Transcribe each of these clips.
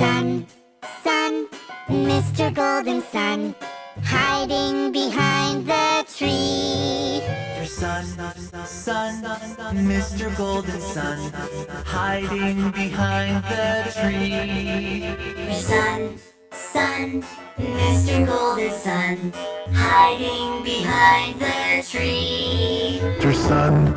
Sun, sun, Mr. Golden Sun, hiding behind the tree. Your sun, Mr. Golden Sun, hiding behind the tree. Your sun, sun, Mr. Golden Sun, hiding behind the tree. Your sun,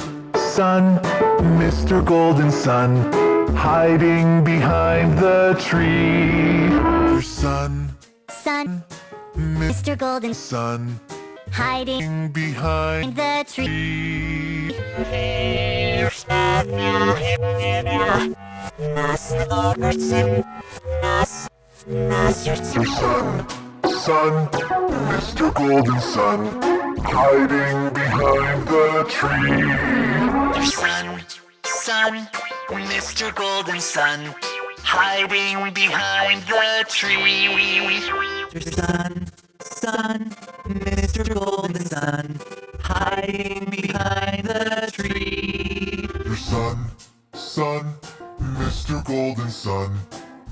Mr. Golden Sun, hiding behind the tree. Your sun, Sun, Mr. Golden sun, hiding behind the tree. your sun, Mr. Golden Sun, hiding behind the tree. Your sun, Mr. Golden Sun, hiding behind the tree. Your sun, Mr. Golden Sun, hiding behind the tree. Your sun, Mr. Golden Sun, hiding behind the tree. Your sun, sun, Mr. Golden Sun,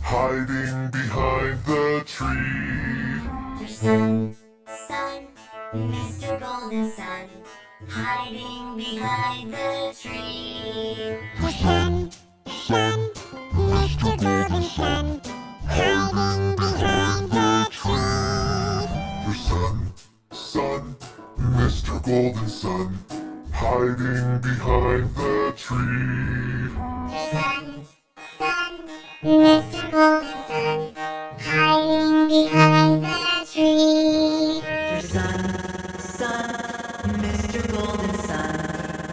hiding behind the tree. Your sun, sun, Mr. Golden Sun, hiding behind the tree. Your sun, Mr. Golden Sun, hiding behind the tree. Your sun, sun, Mr. Golden Sun, hiding behind the tree. Your sun, Mr. Golden Sun,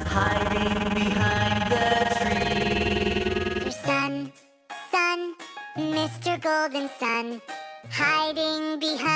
hiding behind the tree. Your sun, sun, Mr. Golden Sun, hiding behind